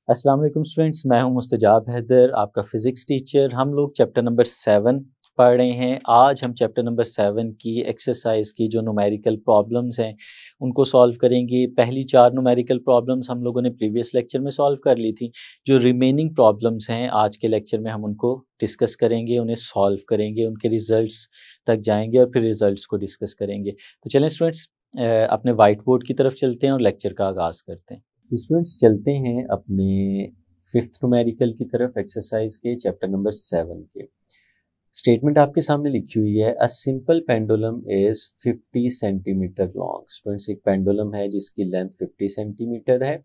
अस्सलाम वालेकुम स्टूडेंट्स, मैं हूं मुस्तजाब हैदर, आपका फ़िज़िक्स टीचर। हम लोग चैप्टर नंबर 7 पढ़ रहे हैं। आज हम चैप्टर नंबर 7 की एक्सरसाइज की जो न्यूमेरिकल प्रॉब्लम्स हैं उनको सॉल्व करेंगे। पहली 4 न्यूमेरिकल प्रॉब्लम्स हम लोगों ने प्रीवियस लेक्चर में सॉल्व कर ली थी। जो रिमेनिंग प्रॉब्लम्स हैं आज के लेक्चर में हम उनको डिस्कस करेंगे, उन्हें सॉल्व करेंगे, उनके रिजल्ट्स तक जाएंगे और फिर रिजल्ट्स को डिस्कस करेंगे। तो चलें स्टूडेंट्स, अपने वाइट बोर्ड की तरफ चलते हैं और लेक्चर का आगाज़ करते हैं। तो स्टूडेंट्स चलते हैं अपने फिफ्थ न्यूमेरिकल की तरफ, एक्सरसाइज के चैप्टर नंबर 7 के। स्टेटमेंट आपके सामने लिखी हुई है, a simple pendulum is 50 centimetre long. Students, एक पेंडुलम है जिसकी लेंथ 50 सेंटीमीटर है।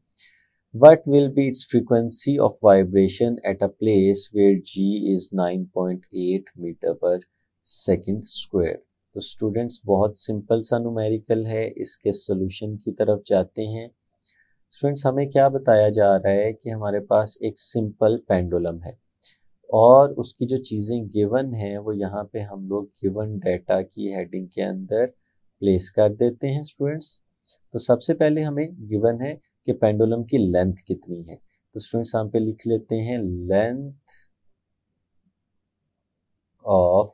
What will be its frequency of vibration at a place where g is 9.8 metre पर सेकेंड स्क्वायर। तो स्टूडेंट्स बहुत सिंपल सा न्यूमेरिकल है, इसके सोल्यूशन की तरफ जाते हैं। स्टूडेंट्स, हमें क्या बताया जा रहा है कि हमारे पास एक सिंपल पेंडुलम है और उसकी जो चीज़ें गिवन हैं वो यहाँ पे हम लोग गिवन डेटा की हेडिंग के अंदर प्लेस कर देते हैं। स्टूडेंट्स, तो सबसे पहले हमें गिवन है कि पेंडुलम की लेंथ कितनी है। तो स्टूडेंट्स यहाँ पे लिख लेते हैं length of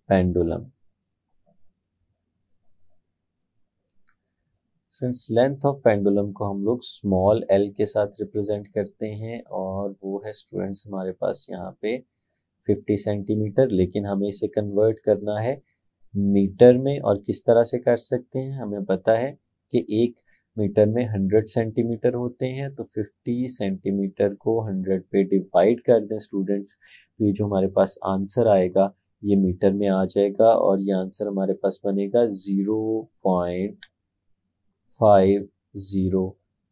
pendulum. Friends, length of pendulum को हम लोग स्मॉल एल के साथ रिप्रेजेंट करते हैं और वो है स्टूडेंट्स हमारे पास यहाँ पे 50 सेंटीमीटर, लेकिन हमें इसे कन्वर्ट करना है मीटर में। और किस तरह से कर सकते हैं, हमें पता है कि 1 मीटर में 100 सेंटीमीटर होते हैं, तो 50 सेंटीमीटर को 100 पे डिवाइड कर दें स्टूडेंट्स, तो ये जो हमारे पास आंसर आएगा ये मीटर में आ जाएगा और ये आंसर हमारे पास बनेगा 0.50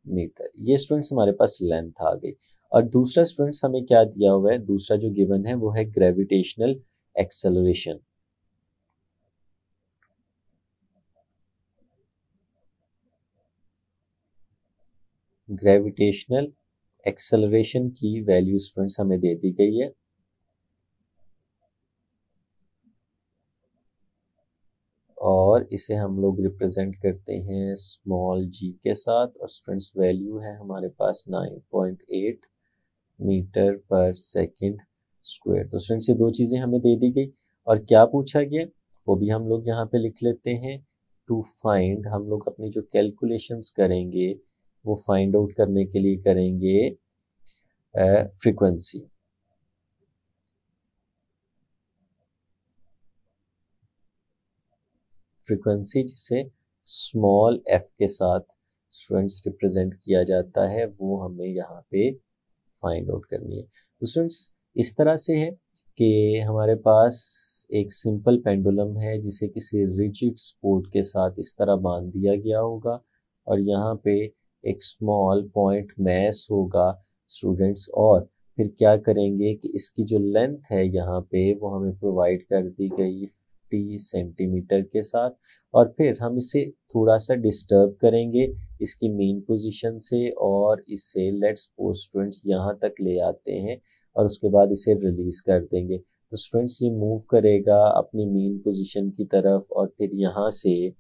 मीटर। ये स्टूडेंट्स हमारे पास लेंथ आ गई। और दूसरा स्टूडेंट्स हमें क्या दिया हुआ है, दूसरा जो गिवन है वो है ग्रेविटेशनल एक्सेलरेशन। ग्रेविटेशनल एक्सेलरेशन की वैल्यू स्टूडेंट्स हमें दे दी गई है और इसे हम लोग रिप्रेजेंट करते हैं स्मॉल जी के साथ। और स्टूडेंट्स वैल्यू है हमारे पास 9.8 मीटर पर सेकेंड स्क्वायर। तो स्टूडेंट्स ये दो चीज़ें हमें दे दी गई और क्या पूछा गया वो भी हम लोग यहाँ पे लिख लेते हैं। टू फाइंड, हम लोग अपनी जो कैलकुलेशंस करेंगे वो फाइंड आउट करने के लिए करेंगे फ्रीक्वेंसी। फ्रीक्वेंसी जिसे स्मॉल एफ के साथ स्टूडेंट्स रिप्रेजेंट किया जाता है वो हमें यहाँ पे फाइंड आउट करनी है। तो स्टूडेंट्स इस तरह से है कि हमारे पास एक सिंपल पेंडुलम है जिसे किसी रिजिड सपोर्ट के साथ इस तरह बांध दिया गया होगा और यहाँ पे एक स्मॉल पॉइंट मैस होगा स्टूडेंट्स। और फिर क्या करेंगे कि इसकी जो लेंथ है यहाँ पे वो हमें प्रोवाइड कर दी गई 50 सेंटीमीटर के साथ। और फिर हम इसे थोड़ा सा डिस्टर्ब करेंगे इसकी मेन पोजीशन से और इसे लेट्स सपोज स्टूडेंट्स यहाँ तक ले आते हैं और उसके बाद इसे रिलीज कर देंगे। तो स्टूडेंट्स ये मूव करेगा अपनी मेन पोजीशन की तरफ और फिर यहाँ से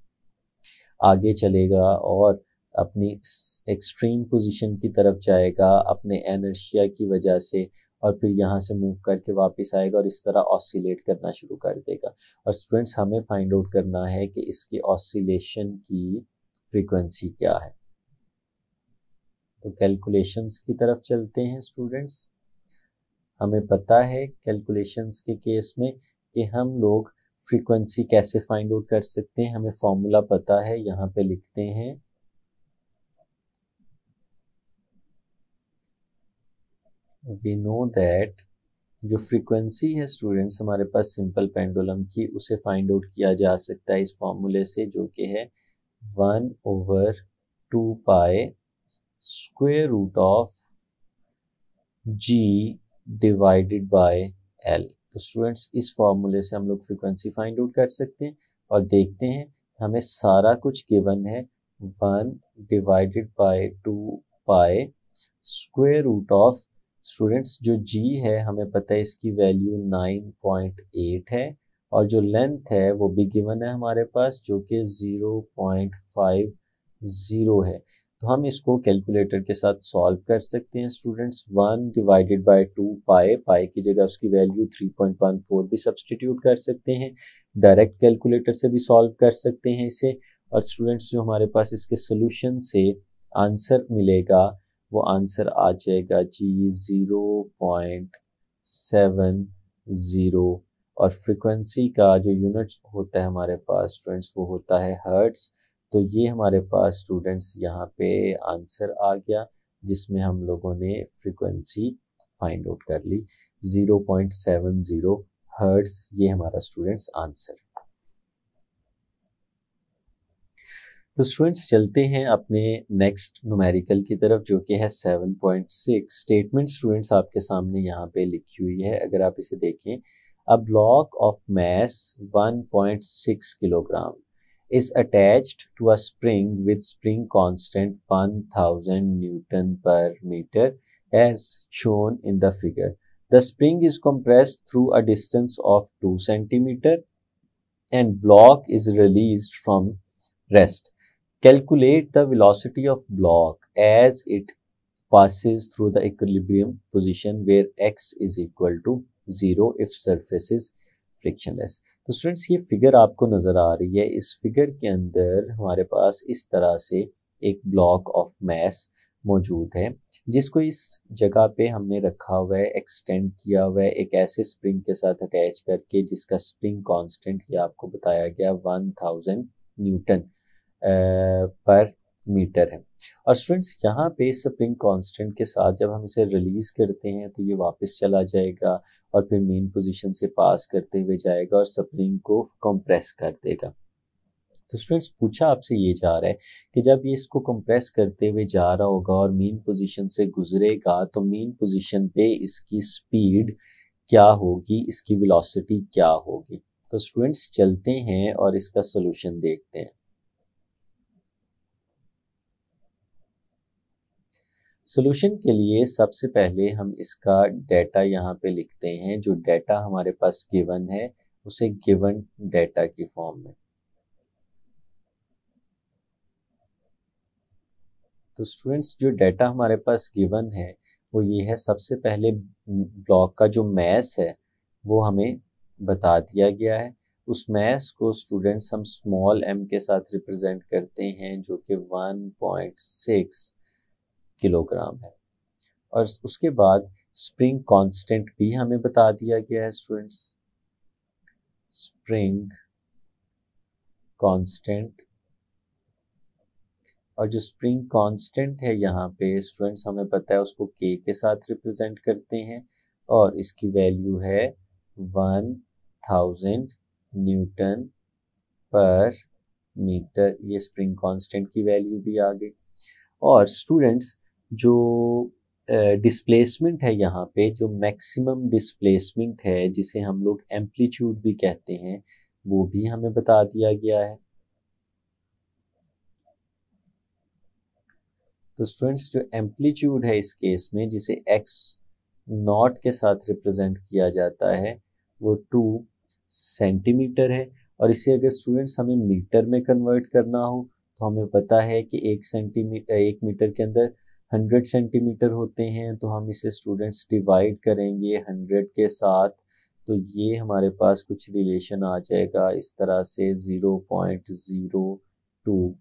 आगे चलेगा और अपनी एक्सट्रीम पोजीशन की तरफ जाएगा अपने इनर्शिया की वजह से और फिर यहाँ से मूव करके वापस आएगा और इस तरह ऑसिलेट करना शुरू कर देगा। और स्टूडेंट्स हमें फाइंड आउट करना है कि इसकी ऑसिलेशन की फ्रीक्वेंसी क्या है। तो कैलकुलेशंस की तरफ चलते हैं स्टूडेंट्स। हमें पता है कैलकुलेशंस के केस में कि हम लोग फ्रीक्वेंसी कैसे फाइंड आउट कर सकते हैं। हमें फॉर्मूला पता है, यहाँ पे लिखते हैं वी नो दैट जो फ्रीक्वेंसी है स्टूडेंट्स हमारे पास सिंपल पेंडुलम की उसे फाइंड आउट किया जा सकता है इस फॉर्मूले से, जो कि है 1/2 pi square root of g divided by l. तो स्टूडेंट्स इस फॉर्मूले से हम लोग फ्रीक्वेंसी फाइंड आउट कर सकते हैं और देखते हैं हमें सारा कुछ गिवन है 1/2 pi square root of students जो g है हमें पता है इसकी वैल्यू 9.8 है और जो लेंथ है वो भी गिवन है हमारे पास जो कि 0.50 है। तो हम इसको कैलकुलेटर के साथ सॉल्व कर सकते हैं स्टूडेंट्स। 1 डिवाइडेड बाय 2 पाई, पाई की जगह उसकी वैल्यू 3.14 भी सब्सटीट्यूट कर सकते हैं। डायरेक्ट कैलकुलेटर से भी सॉल्व कर सकते हैं इसे। और स्टूडेंट्स जो हमारे पास इसके सोल्यूशन से आंसर मिलेगा वो आंसर आ जाएगा जी 0.70। और फ्रिक्वेंसी का जो यूनिट होता है हमारे पास स्टूडेंट्स वो होता है हर्ट्ज। तो ये हमारे पास स्टूडेंट्स यहाँ पे आंसर आ गया जिसमें हम लोगों ने फ्रिक्वेंसी फाइंड आउट कर ली 0.70 हर्ट्ज। ये हमारा स्टूडेंट्स आंसर। तो स्टूडेंट्स चलते हैं अपने नेक्स्ट न्यूमेरिकल की तरफ जो कि है 7.6। स्टेटमेंट स्टूडेंट्स आपके सामने यहाँ पे लिखी हुई है, अगर आप इसे देखें। A block of mass 1.6 kilogram is attached to a spring with spring constant 1000 Newton per meter as shown in the figure. The spring is compressed through a distance of 2 centimeter and block is released from rest. Calculate the velocity of block as it passes through the equilibrium position where x is equal to 0 if surface is frictionless. तो students ये figure आपको नज़र आ रही है। इस figure के अंदर हमारे पास इस तरह से एक ब्लॉक ऑफ मैस मौजूद है जिसको इस जगह पे हमने रखा हुआ है, एक्सटेंड किया हुआ है एक ऐसे स्प्रिंग के साथ अटैच करके जिसका स्प्रिंग कांस्टेंट ये आपको बताया गया 1000 न्यूटन पर मीटर है। और स्टूडेंट्स यहाँ पे स्प्रिंग कांस्टेंट के साथ जब हम इसे रिलीज करते हैं तो ये वापस चला जाएगा और फिर मेन पोजीशन से पास करते हुए जाएगा और स्प्रिंग को कंप्रेस कर देगा। तो स्टूडेंट्स पूछा आपसे ये जा रहा है कि जब ये इसको कंप्रेस करते हुए जा रहा होगा और मेन पोजीशन से गुजरेगा तो मेन पोजीशन पे इसकी स्पीड क्या होगी, इसकी वेलोसिटी क्या होगी। तो स्टूडेंट्स चलते हैं और इसका सोल्यूशन देखते हैं। सोल्यूशन के लिए सबसे पहले हम इसका डाटा यहाँ पे लिखते हैं। जो डाटा हमारे पास गिवन है उसे गिवन डाटा की फॉर्म में। तो स्टूडेंट्स जो डाटा हमारे पास गिवन है वो ये है। सबसे पहले ब्लॉक का जो मैस है वो हमें बता दिया गया है। उस मैस को स्टूडेंट्स हम स्मॉल m के साथ रिप्रेजेंट करते हैं जो कि 1.6 किलोग्राम है। और उसके बाद स्प्रिंग कांस्टेंट भी हमें बता दिया गया है स्टूडेंट्स। स्प्रिंग कांस्टेंट, और जो स्प्रिंग कांस्टेंट है यहाँ पे स्टूडेंट्स हमें पता है उसको k के साथ रिप्रेजेंट करते हैं और इसकी वैल्यू है 1000 न्यूटन पर मीटर। ये स्प्रिंग कांस्टेंट की वैल्यू भी आ गई। और स्टूडेंट्स जो डिस्प्लेसमेंट है यहाँ पे, जो मैक्सिमम डिस्प्लेसमेंट है जिसे हम लोग एम्पलीट्यूड भी कहते हैं, वो भी हमें बता दिया गया है। तो स्टूडेंट्स जो एम्पलीट्यूड है इस केस में जिसे x नॉट के साथ रिप्रेजेंट किया जाता है वो 2 सेंटीमीटर है। और इसे अगर स्टूडेंट्स हमें मीटर में कन्वर्ट करना हो तो हमें पता है कि 1 मीटर के अंदर 100 सेंटीमीटर होते हैं। तो हम इसे स्टूडेंट्स डिवाइड करेंगे 100 के साथ तो ये हमारे पास कुछ रिलेशन आ जाएगा इस तरह से 0.02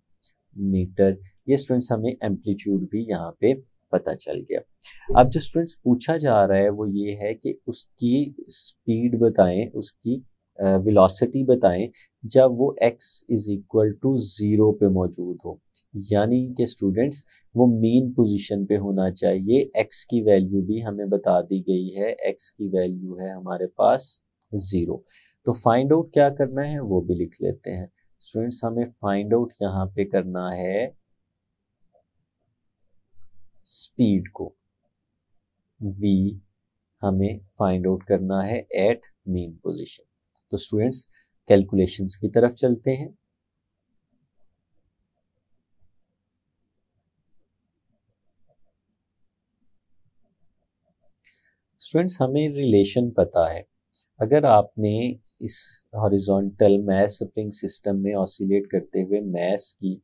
मीटर। ये स्टूडेंट्स हमें एम्पलीट्यूड भी यहाँ पे पता चल गया। अब जो स्टूडेंट्स पूछा जा रहा है वो ये है कि उसकी स्पीड बताएं, उसकी वेलोसिटी बताएं जब वो x इज इक्वल टू 0 पे मौजूद हो, यानी कि स्टूडेंट्स वो मेन पोजीशन पे होना चाहिए। x की वैल्यू भी हमें बता दी गई है, x की वैल्यू है हमारे पास 0। तो फाइंड आउट क्या करना है वो भी लिख लेते हैं स्टूडेंट्स। हमें फाइंड आउट यहाँ पे करना है स्पीड को, v हमें फाइंड आउट करना है एट मेन पोजीशन। तो स्टूडेंट्स कैलकुलेशंस की तरफ चलते हैं। स्टूडेंट्स हमें रिलेशन पता है। अगर आपने इस हॉरिजॉन्टल मैस स्प्रिंग सिस्टम में ऑसिलेट करते हुए मैस की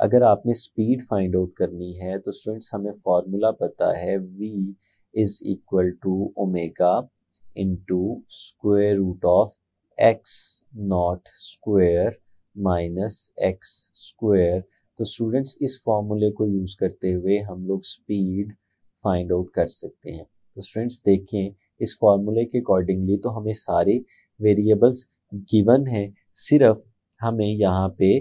अगर आपने स्पीड फाइंड आउट करनी है तो स्टूडेंट्स हमें फॉर्मूला पता है v is equal to omega into square root of x not square minus x square. तो स्टूडेंट्स इस फॉर्मूले को यूज करते हुए हम लोग स्पीड फाइंड आउट कर सकते हैं। तो स्टूडेंट्स देखें इस फॉर्मूले के अकॉर्डिंगली तो हमें सारे वेरिएबल्स गिवन हैं, सिर्फ हमें यहाँ पे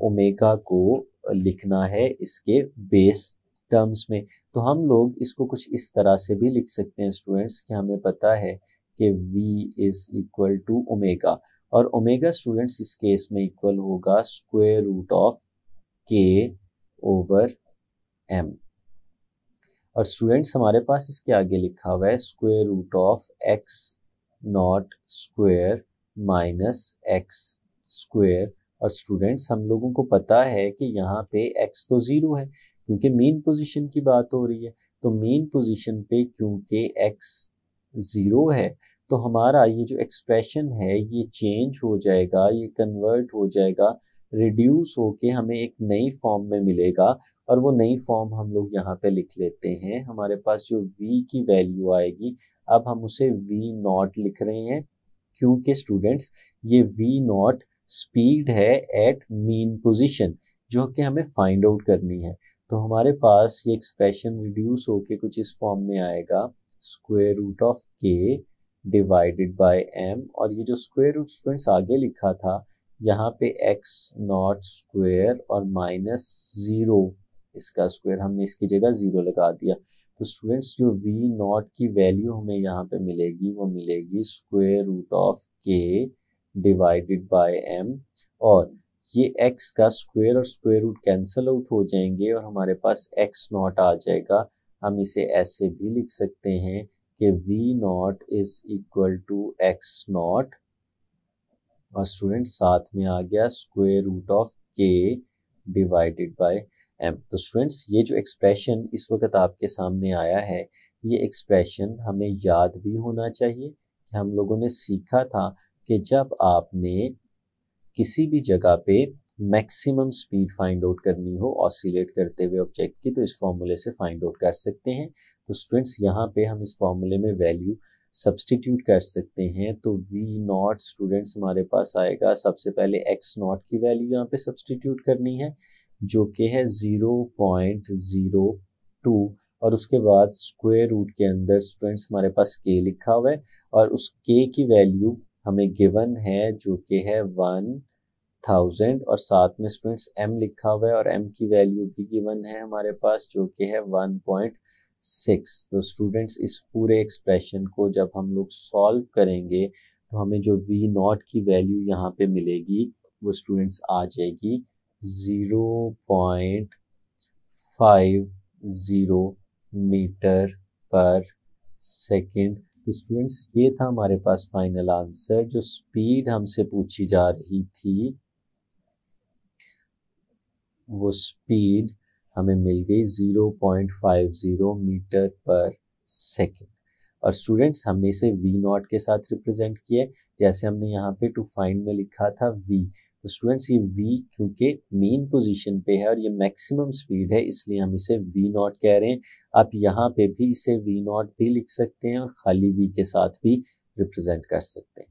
ओमेगा को लिखना है इसके बेस टर्म्स में। तो हम लोग इसको कुछ इस तरह से भी लिख सकते हैं स्टूडेंट्स कि हमें पता है कि v is equal to omega, और ओमेगा स्टूडेंट्स इस केस में इक्वल होगा square root of k over m। और स्टूडेंट्स हमारे पास इसके आगे लिखा हुआ है square root of x not square minus x square. और स्टूडेंट्स हम लोगों को पता है कि यहाँ पे x तो 0 है क्योंकि मीन पोजीशन की बात हो रही है। तो मीन पोजीशन पे क्योंकि x 0 है तो हमारा ये जो एक्सप्रेशन है ये चेंज हो जाएगा, ये कन्वर्ट हो जाएगा, रिड्यूस होके हमें एक नई फॉर्म में मिलेगा। और वो नई फॉर्म हम लोग यहाँ पे लिख लेते हैं। हमारे पास जो v की वैल्यू आएगी, अब हम उसे v नॉट लिख रहे हैं क्योंकि स्टूडेंट्स ये v नॉट स्पीड है एट मीन पोजीशन जो कि हमें फाइंड आउट करनी है। तो हमारे पास ये एक्सप्रेशन रिड्यूस होके कुछ इस फॉर्म में आएगा square root of k divided by m। और ये जो स्क्वायर रूट स्टूडेंट्स आगे लिखा था यहाँ पे x नॉट स्क्वायर और माइनस 0 इसका स्क्वायर, हमने इसकी जगह 0 लगा दिया। तो स्टूडेंट्स जो v नॉट की वैल्यू हमें यहाँ पे मिलेगी वो मिलेगी square root of k divided by m। और ये x का स्क्वायर और स्क्वायर रूट कैंसिल आउट हो जाएंगे और हमारे पास x नॉट आ जाएगा। हम इसे ऐसे भी लिख सकते हैं कि v not is equal to x not और स्टूडेंट साथ में आ गया square root of k divided by m। तो स्टूडेंट्स ये जो एक्सप्रेशन इस वक्त आपके सामने आया है ये एक्सप्रेशन हमें याद भी होना चाहिए कि हम लोगों ने सीखा था कि जब आपने किसी भी जगह पे मैक्सिमम स्पीड फाइंड आउट करनी हो ऑसिलेट करते हुए ऑब्जेक्ट की तो इस फॉर्मूले से फाइंड आउट कर सकते हैं। तो स्टूडेंट्स यहाँ पे हम इस फॉर्मूले में वैल्यू सब्सटीट्यूट कर सकते हैं। तो v नॉट स्टूडेंट्स हमारे पास आएगा, सबसे पहले x नॉट की वैल्यू यहाँ पे सब्सटीट्यूट करनी है जो कि है 0.02 और उसके बाद स्क्वायर रूट के अंदर स्टूडेंट्स हमारे पास k लिखा हुआ है और उस k की वैल्यू हमें गिवन है जो कि है 1000 और साथ में स्टूडेंट्स m लिखा हुआ है और m की वैल्यू भी गिवन है हमारे पास जो कि है 1.6। तो स्टूडेंट्स इस पूरे एक्सप्रेशन को जब हम लोग सॉल्व करेंगे तो हमें जो v नॉट की वैल्यू यहाँ पे मिलेगी वो स्टूडेंट्स आ जाएगी 0.50 मीटर पर सेकेंड। तो स्टूडेंट्स ये था हमारे पास फाइनल आंसर। जो स्पीड हमसे पूछी जा रही थी वो स्पीड हमें मिल गई 0.50 मीटर पर सेकेंड। और स्टूडेंट्स हमने इसे v नॉट के साथ रिप्रेजेंट किया जैसे हमने यहाँ पे टू फाइंड में लिखा था v। तो स्टूडेंट्स ये v क्योंकि मेन पोजीशन पे है और ये मैक्सिमम स्पीड है इसलिए हम इसे v नॉट कह रहे हैं। आप यहाँ पे भी इसे v नॉट भी लिख सकते हैं और खाली v के साथ भी रिप्रेजेंट कर सकते हैं।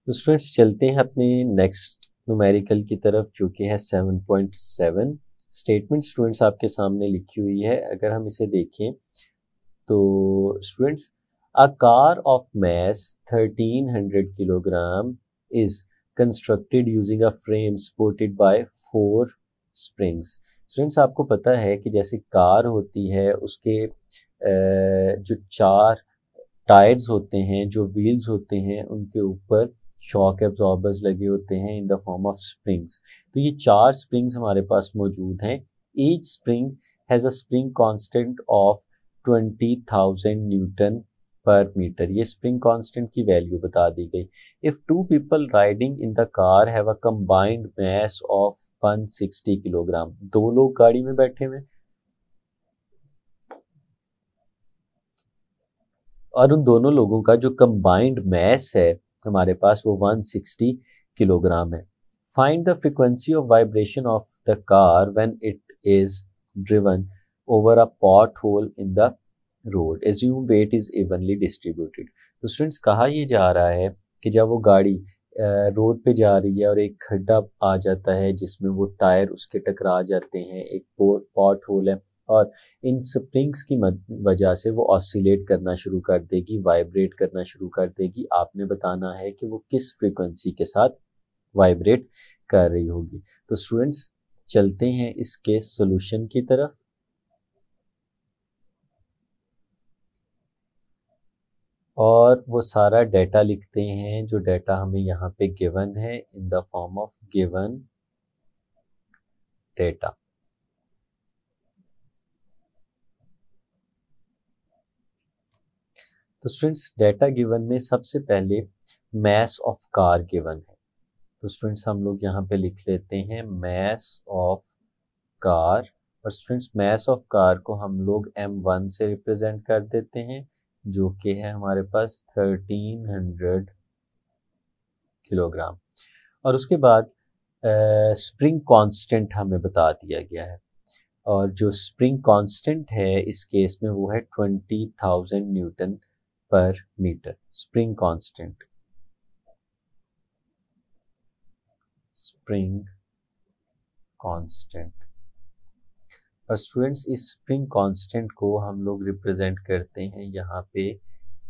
तो स्टूडेंट्स चलते हैं अपने नेक्स्ट न्यूमेरिकल की तरफ जो कि है 7.7। स्टेटमेंट स्टूडेंट्स आपके सामने लिखी हुई है, अगर हम इसे देखें तो students a car of mass 1300 kilogram is constructed using a frame supported by 4 springs। Students आपको पता है कि जैसे कार होती है उसके जो 4 टायर्स होते हैं, जो व्हील्स होते हैं उनके ऊपर शॉक एब्जॉर्बर्स लगे होते हैं in the form of springs. तो ये 4 स्प्रिंग्स हमारे पास मौजूद हैं। Each spring has a spring constant of 20,000 newton पर मीटर। ये स्प्रिंग कांस्टेंट की वैल्यू बता दी गई। If 2 people riding in the car have a combined mass of 160 kilogram. 2 लोग गाड़ी में बैठे हुए और उन दोनों लोगों का जो कंबाइंड मास है हमारे पास वो 160 किलोग्राम है। Find the frequency of vibration of the car when it is driven over a pothole in the road. Assume weight is evenly distributed. तो स्टूडेंट्स कहा ये जा रहा है कि जब वो गाड़ी रोड पे जा रही है और एक खड्डा आ जाता है जिसमें वो टायर उसके टकरा जाते हैं, एक पॉट होल है और इन स्प्रिंग्स की वजह से वो ऑसिलेट करना शुरू कर देगी, वाइब्रेट करना शुरू कर देगी। आपने बताना है कि वो किस फ्रीक्वेंसी के साथ वाइब्रेट कर रही होगी। तो स्टूडेंट्स चलते हैं इसके सॉल्यूशन की तरफ। और वो सारा डेटा लिखते हैं जो डेटा हमें यहाँ पे गिवन है in the form of given data. तो स्टूडेंट्स डेटा गिवन में सबसे पहले मैस ऑफ कार गिवन है। तो स्टूडेंट्स हम लोग यहाँ पे लिख लेते हैं मैस ऑफ कार। और स्टूडेंट्स मैस ऑफ कार को हम लोग m1 से रिप्रेजेंट कर देते हैं जो कि है हमारे पास 1300 किलोग्राम। और उसके बाद स्प्रिंग कांस्टेंट हमें बता दिया गया है और जो स्प्रिंग कांस्टेंट है इस केस में वो है 20,000 न्यूटन पर meter. Spring constant, spring constant. और स्टूडेंट्स इस स्प्रिंग कांस्टेंट को हम लोग रिप्रेजेंट करते हैं यहाँ पे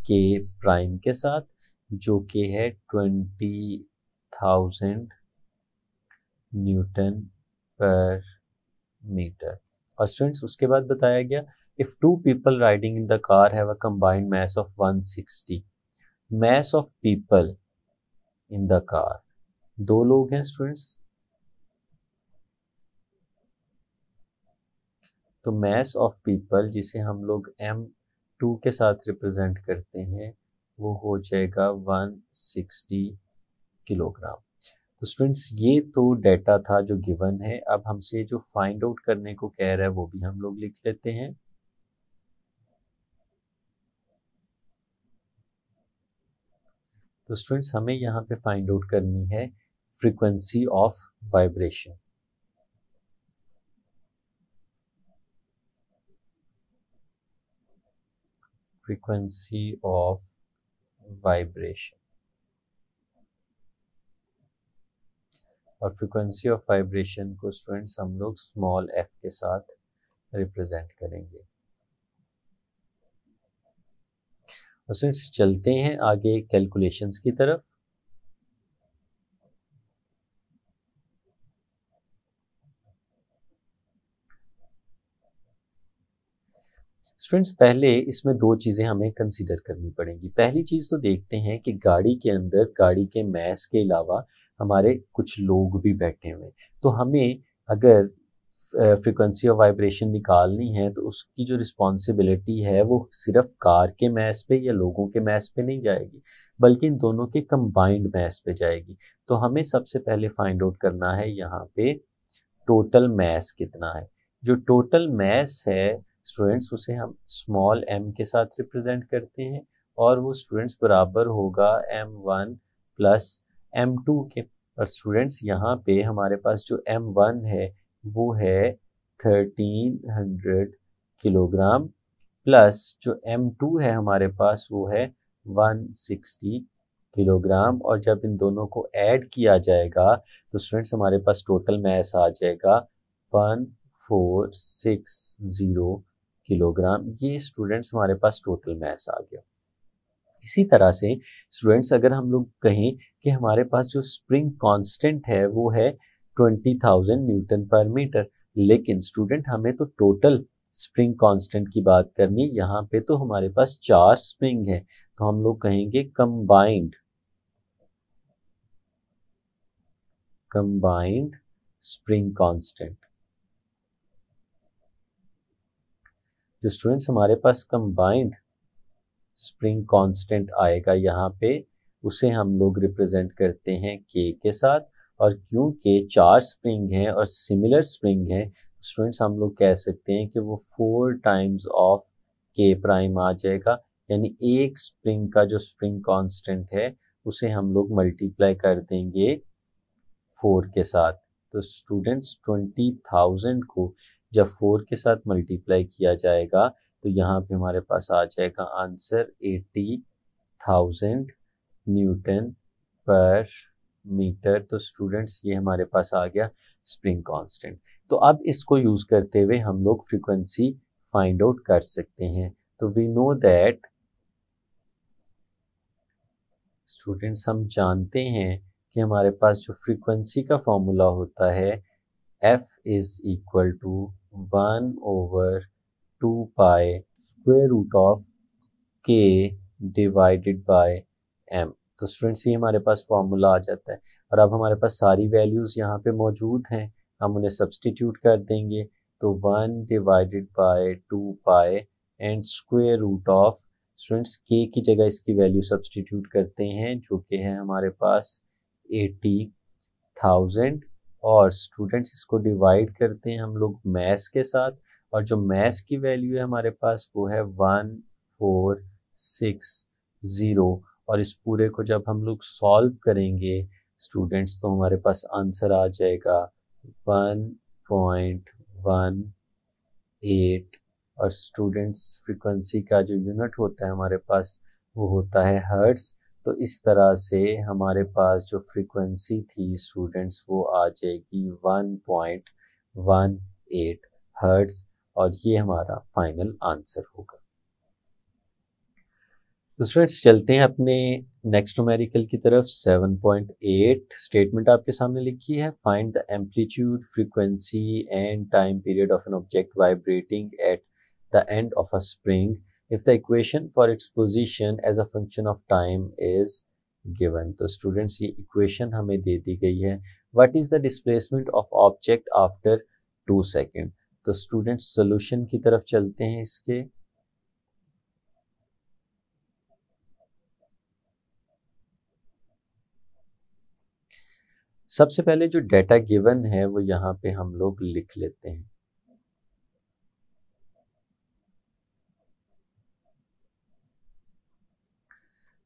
के प्राइम के साथ जो कि है 20,000 न्यूटन पर मीटर। और स्टूडेंट्स उसके बाद बताया गया if two people riding in the car have a combined mass of 160, mass of people in the car, दो लोग हैं स्टूडेंट्स, तो मास ऑफ पीपल जिसे हम लोग m2 के साथ रिप्रेजेंट करते हैं वो हो जाएगा 160 किलोग्राम। तो स्टूडेंट्स ये तो डेटा था जो गिवन है। अब हमसे जो फाइंड आउट करने को कह रहा है वो भी हम लोग लिख लेते हैं। तो स्टूडेंट्स हमें यहाँ पे फाइंड आउट करनी है frequency of vibration. Frequency of vibration. और फ्रीक्वेंसी ऑफ वाइब्रेशन को स्टूडेंट्स हम लोग स्मॉल f के साथ रिप्रेजेंट करेंगे। और स्टूडेंट्स चलते हैं आगे कैलकुलेशंस की तरफ। स्टूडेंट्स पहले इसमें दो चीज़ें हमें कंसीडर करनी पड़ेंगी। पहली चीज़ तो देखते हैं कि गाड़ी के अंदर गाड़ी के मैस के अलावा हमारे कुछ लोग भी बैठे हुए, तो हमें अगर फ्रीक्वेंसी ऑफ वाइब्रेशन निकालनी है तो उसकी जो रिस्पॉन्सिबिलिटी है वो सिर्फ कार के मैस पे या लोगों के मैस पे नहीं जाएगी बल्कि इन दोनों के कंबाइंड मैस पे जाएगी। तो हमें सबसे पहले फाइंड आउट करना है यहाँ पे टोटल मैस कितना है। जो टोटल मैस है स्टूडेंट्स उसे हम स्मॉल m के साथ रिप्रेजेंट करते हैं और वो स्टूडेंट्स बराबर होगा m1 प्लस m2 के। और स्टूडेंट्स यहाँ पे हमारे पास जो m1 है वो है 1300 किलोग्राम प्लस जो m2 है हमारे पास वो है 160 किलोग्राम। और जब इन दोनों को ऐड किया जाएगा तो स्टूडेंट्स हमारे पास टोटल मैस आ जाएगा 1460 किलोग्राम। ये स्टूडेंट्स हमारे पास टोटल मैस आ गया। इसी तरह से स्टूडेंट्स अगर हम लोग कहें कि हमारे पास जो स्प्रिंग कांस्टेंट है वो है 20,000 न्यूटन पर मीटर, लेकिन स्टूडेंट हमें तो टोटल स्प्रिंग कांस्टेंट की बात करनी है। यहाँ पे तो हमारे पास 4 स्प्रिंग है तो हम लोग कहेंगे कंबाइंड स्प्रिंग कांस्टेंट। जो स्टूडेंट्स हमारे पास कंबाइंड स्प्रिंग कांस्टेंट आएगा यहाँ पे उसे हम लोग रिप्रेजेंट करते हैं k के साथ। और क्योंकि 4 स्प्रिंग हैं और सिमिलर स्प्रिंग हैं स्टूडेंट्स हम लोग कह सकते हैं कि वो 4 टाइम्स ऑफ k प्राइम आ जाएगा, यानी एक स्प्रिंग का जो स्प्रिंग कांस्टेंट है उसे हम लोग मल्टीप्लाई कर देंगे 4 के साथ। तो स्टूडेंट्स 20,000 को जब 4 के साथ मल्टीप्लाई किया जाएगा तो यहाँ पे हमारे पास आ जाएगा आंसर 80,000 न्यूटन पर मीटर। तो स्टूडेंट्स ये हमारे पास आ गया स्प्रिंग कांस्टेंट। तो अब इसको यूज करते हुए हम लोग फ्रीक्वेंसी फाइंड आउट कर सकते हैं। तो वी नो दैट स्टूडेंट्स हम जानते हैं कि हमारे पास जो फ्रीक्वेंसी का फॉर्मूला होता है F is equal to 1/2 pi square root of K divided by M। तो स्टूडेंट्स ये हमारे पास फॉर्मूला आ जाता है और अब हमारे पास सारी वैल्यूज यहाँ पे मौजूद हैं, हम उन्हें सब्सटीट्यूट कर देंगे। तो 1 divided by 2 pi and square root of students K की जगह इसकी वैल्यू सब्सटीट्यूट करते हैं जो कि है हमारे पास 80,000 और स्टूडेंट्स इसको डिवाइड करते हैं हम लोग मैथ्स के साथ और जो मैथ्स की वैल्यू है हमारे पास वो है 1460 और इस पूरे को जब हम लोग सॉल्व करेंगे स्टूडेंट्स तो हमारे पास आंसर आ जाएगा 1.18 और स्टूडेंट्स फ्रीक्वेंसी का जो यूनिट होता है हमारे पास वो होता है हर्ट्ज। तो इस तरह से हमारे पास जो फ्रीक्वेंसी थी स्टूडेंट्स वो आ जाएगी 1.18 हर्ट्ज और ये हमारा फाइनल आंसर होगा। तो स्टूडेंट्स चलते हैं अपने नेक्स्ट न्यूमेरिकल की तरफ। 7.8 स्टेटमेंट आपके सामने लिखी है, find the amplitude frequency and time period of an object vibrating at the end of a spring if the equation for its position as a function of time is given। तो students ये equation हमें दे दी गई है, what is the displacement of object after 2 seconds। तो students solution की तरफ चलते हैं इसके। सबसे पहले जो डेटा गिवन है वो यहाँ पे हम लोग लिख लेते हैं।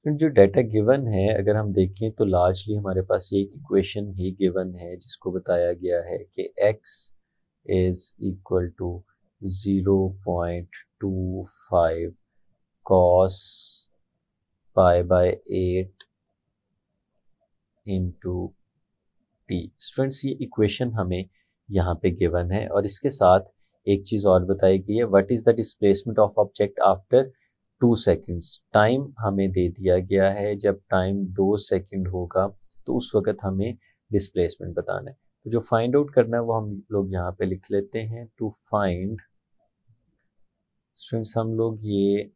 जो डाटा गिवन है अगर हम देखें तो लार्जली हमारे पास एक इक्वेशन ही गिवन है जिसको बताया गया है कि x is equal to 0.25 cos pi by 8 into t। Students ये इक्वेशन हमें यहाँ पे गिवन है और इसके साथ एक चीज़ और बताई गई है, what is the displacement of object after 2 seconds. Time हमें दे दिया गया है, जब टाइम 2 सेकेंड होगा तो उस वक्त हमें डिस्प्लेसमेंट बताना है। तो जो फाइंड आउट करना है वो हम लोग यहाँ पे लिख लेते हैं। टू फाइंड स्टूडेंट्स हम लोग ये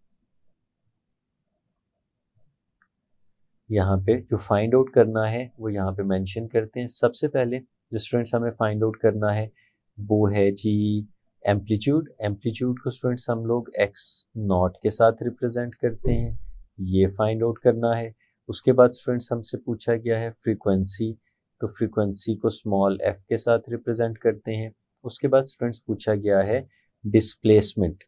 यहाँ पे जो फाइंड आउट करना है वो यहाँ पे मेंशन करते हैं। सबसे पहले जो स्टूडेंट्स हमें फाइंड आउट करना है वो है जी एम्पलीट्यूड। एम्पलीट्यूड को स्टूडेंट्स हम लोग x नॉट के साथ रिप्रेजेंट करते हैं, ये फाइंड आउट करना है। उसके बाद स्टूडेंट्स हमसे पूछा गया है फ्रीक्वेंसी, तो फ्रीक्वेंसी को स्मॉल f के साथ रिप्रेजेंट करते हैं। उसके बाद स्टूडेंट्स पूछा गया है displacement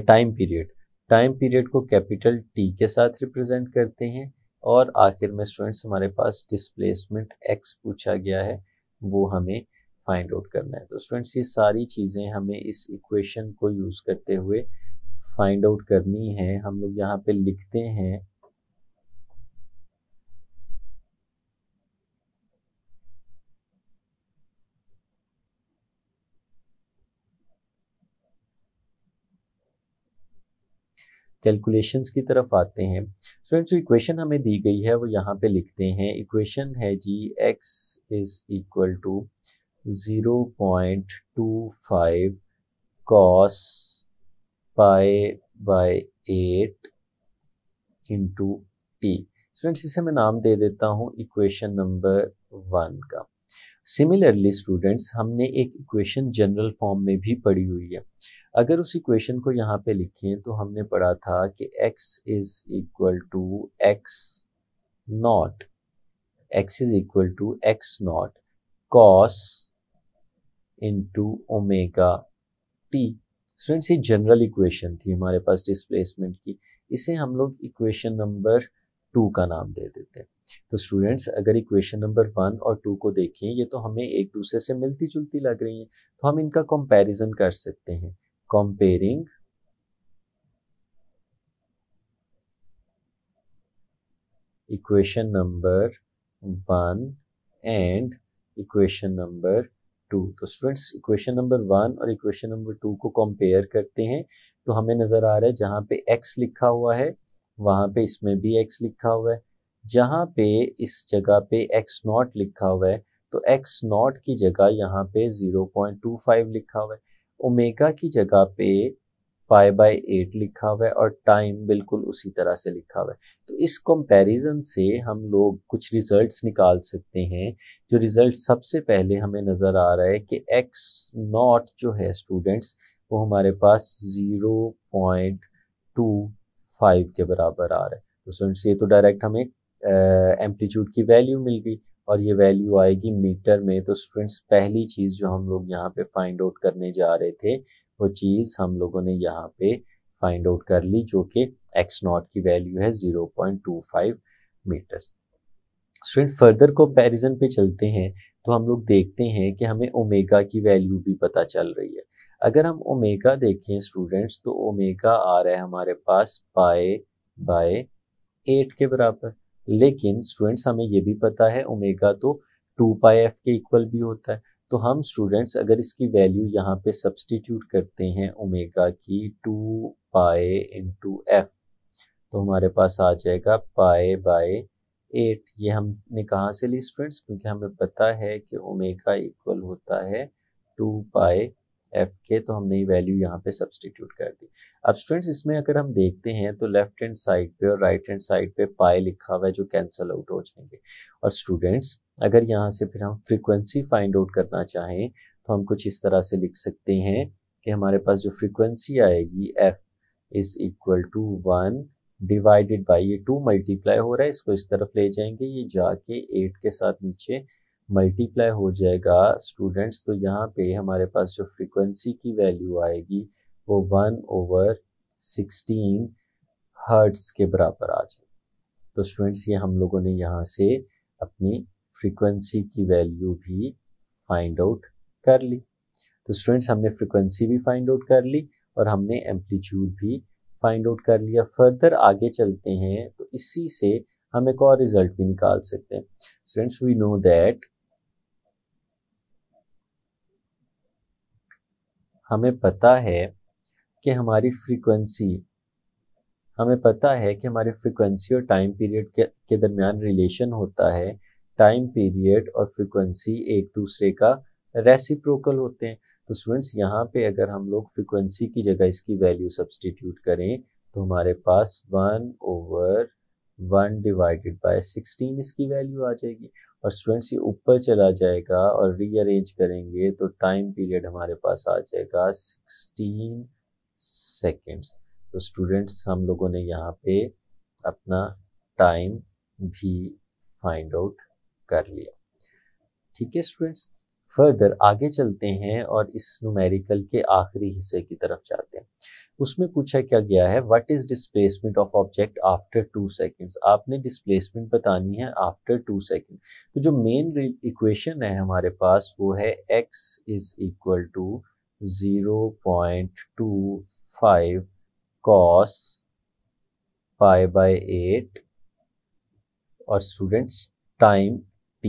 time period, time period को कैपिटल T के साथ रिप्रेजेंट करते हैं और आखिर में स्टूडेंट्स हमारे पास डिस्प्लेसमेंट x पूछा गया है, वो हमें फाइंड आउट करना है। तो स्टूडेंट्स ये सारी चीज़ें हमें इस इक्वेशन को यूज़ करते हुए फाइंड आउट करनी है। हम लोग यहाँ पे लिखते हैं कैलकुलेशंस की तरफ आते हैं। स्टूडेंट्स जो इक्वेशन हमें दी गई है वो यहाँ पे लिखते हैं। इक्वेशन है जी x is equal to 0.25 cos pi by 8 into t। Students इसे मैं नाम दे देता हूँ इक्वेशन नंबर 1 का। सिमिलरली स्टूडेंट्स हमने एक इक्वेशन जनरल फॉर्म में भी पढ़ी हुई है। अगर उस इक्वेशन को यहाँ पे लिखें तो हमने पढ़ा था कि x is equal to x not, x is equal to x not cos into omega t। Students ये जनरल इक्वेशन थी हमारे पास डिस्प्लेसमेंट की, इसे हम लोग इक्वेशन नंबर 2 का नाम दे देते हैं। तो स्टूडेंट्स अगर इक्वेशन नंबर 1 और 2 को देखें, ये तो हमें एक दूसरे से मिलती जुलती लग रही हैं, तो हम इनका कंपैरिजन कर सकते हैं। Comparing equation number 1 and equation number 2। तो स्टूडेंट्स इक्वेशन नंबर 1 और इक्वेशन नंबर 2 को कंपेयर करते हैं, तो हमें नज़र आ रहा है जहाँ पे x लिखा हुआ है वहाँ पे इसमें भी x लिखा हुआ है। जहाँ पे इस जगह पे x0 लिखा हुआ है तो x0 की जगह यहाँ पे 0.25 लिखा हुआ है। ओमेगा की जगह पे π/8 लिखा हुआ है और टाइम बिल्कुल उसी तरह से लिखा हुआ है। तो इस कंपैरिजन से हम लोग कुछ रिजल्ट्स निकाल सकते हैं। जो रिजल्ट सबसे पहले हमें नज़र आ रहा है कि x0 जो है स्टूडेंट्स वो हमारे पास 0.25 के बराबर आ रहा है। तो स्टूडेंट्स ये तो डायरेक्ट हमें एम्पलीट्यूड की वैल्यू मिल गई और ये वैल्यू आएगी मीटर में। तो स्टूडेंट्स पहली चीज़ जो हम लोग यहाँ पे फाइंड आउट करने जा रहे थे वो चीज़ हम लोगों ने यहाँ पे फाइंड आउट कर ली, जो कि x0 की वैल्यू है 0.25 मीटर्स। स्टूडेंट फर्दर कंपैरिजन पे चलते हैं तो हम लोग देखते हैं कि हमें ओमेगा की वैल्यू भी पता चल रही है। अगर हम ओमेगा देखें स्टूडेंट्स तो ओमेगा आ रहा है हमारे पास π/8 के बराबर। लेकिन स्टूडेंट्स हमें ये भी पता है ओमेगा तो 2πf के इक्वल भी होता है। तो हम स्टूडेंट्स अगर इसकी वैल्यू यहाँ पे सब्सटीट्यूट करते हैं ओमेगा की 2π/f तो हमारे पास आ जाएगा π/8। ये हमने कहाँ से ली स्टूडेंट्स, क्योंकि हमें पता है कि ओमेगा इक्वल होता है 2πf के, तो हमने ये वैल्यू यहाँ पे सब्सटीट्यूट कर दी। अब स्टूडेंट्स इसमें अगर हम देखते हैं तो लेफ्ट हैंड साइड पे और राइट हैंड साइड पे पाई लिखा हुआ है जो कैंसिल आउट हो जाएंगे। और स्टूडेंट्स अगर यहाँ से फिर हम फ्रीक्वेंसी फाइंड आउट करना चाहें तो हम कुछ इस तरह से लिख सकते हैं कि हमारे पास जो फ्रीक्वेंसी आएगी f is equal to 1 divided by, ये 2 मल्टीप्लाई हो रहा है, इसको इस तरफ ले जाएंगे, ये जाके 8 के साथ नीचे मल्टीप्लाई हो जाएगा स्टूडेंट्स। तो यहाँ पे हमारे पास जो फ्रीक्वेंसी की वैल्यू आएगी वो 1/16 हर्ट्ज के बराबर आ जाए। तो स्टूडेंट्स ये हम लोगों ने यहाँ से अपनी फ्रीक्वेंसी की वैल्यू भी फाइंड आउट कर ली। तो स्टूडेंट्स हमने फ्रीक्वेंसी भी फाइंड आउट कर ली और हमने एम्पलीट्यूड भी फाइंड आउट कर लिया। फर्दर आगे चलते हैं तो इसी से हम एक और रिजल्ट भी निकाल सकते हैं। स्टूडेंट्स वी नो दैट हमें पता है कि हमारी फ्रीक्वेंसी और टाइम पीरियड के दरमियान रिलेशन होता है। टाइम पीरियड और फ्रीक्वेंसी एक दूसरे का रेसिप्रोकल होते हैं। तो स्टूडेंट्स यहाँ पे अगर हम लोग फ्रीक्वेंसी की जगह इसकी वैल्यू सब्सटीट्यूट करें तो हमारे पास 1/1 डिवाइडेड बाय 16 इसकी वैल्यू आ जाएगी। और स्टूडेंट्स ये ऊपर चला जाएगा और रीअरेंज करेंगे तो टाइम पीरियड हमारे पास आ जाएगा 16 सेकेंड्स। तो स्टूडेंट्स हम लोगों ने यहाँ पे अपना टाइम भी फाइंड आउट कर लिया। ठीक है स्टूडेंट्स, फर्दर आगे चलते हैं और इस न्यूमेरिकल के आखिरी हिस्से की तरफ जाते हैं। उसमें पूछा क्या गया है, what is displacement of object after 2 seconds. आपने डिस्प्लेसमेंट बतानी है आफ्टर 2 सेकेंड। तो जो मेन इक्वेशन है हमारे पास वो है x is equal to 0.25 cos π/8 और स्टूडेंट्स टाइम t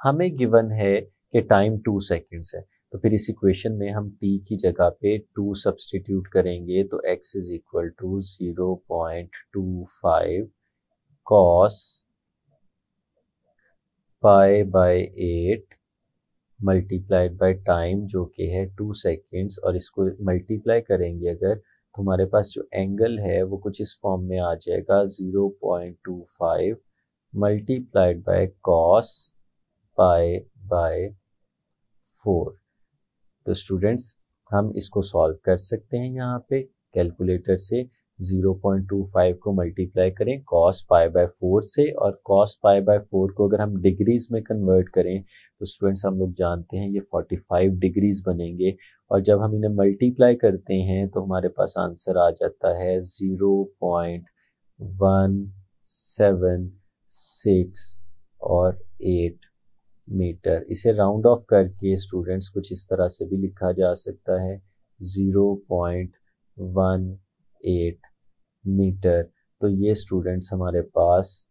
हमें गिवन है कि टाइम 2 सेकेंड्स है। तो फिर इस इक्वेशन में हम t की जगह पे 2 सब्सटीट्यूट करेंगे तो x is equal to 0.25 cos π/8 multiplied by time जो कि है 2 सेकेंड्स, और इसको मल्टीप्लाई करेंगे अगर तो हमारे पास जो एंगल है वो कुछ इस फॉर्म में आ जाएगा 0.25 मल्टीप्लाइड बाय cos π/4। तो स्टूडेंट्स हम इसको सॉल्व कर सकते हैं। यहाँ पे कैलकुलेटर से 0.25 को मल्टीप्लाई करें cos π/4 से, और cos π/4 को अगर हम डिग्रीज में कन्वर्ट करें तो स्टूडेंट्स हम लोग जानते हैं ये 45 डिग्रीज बनेंगे। और जब हम इन्हें मल्टीप्लाई करते हैं तो हमारे पास आंसर आ जाता है 0.17 6 और 8 मीटर। इसे राउंड ऑफ करके स्टूडेंट्स कुछ इस तरह से भी लिखा जा सकता है 0.18 मीटर। तो ये स्टूडेंट्स हमारे पास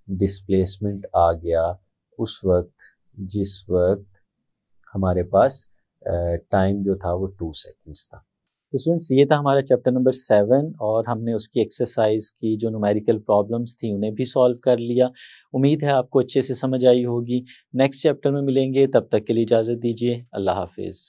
डिस्प्लेसमेंट आ गया उस वक्त जिस वक्त हमारे पास टाइम जो था वो 2 सेकंड्स था। तो स्टूडेंट्स ये था हमारा चैप्टर नंबर 7 और हमने उसकी एक्सरसाइज की जो न्यूमेरिकल प्रॉब्लम्स थी उन्हें भी सॉल्व कर लिया। उम्मीद है आपको अच्छे से समझ आई होगी। नेक्स्ट चैप्टर में मिलेंगे, तब तक के लिए इजाज़त दीजिए। अल्लाह हाफिज़।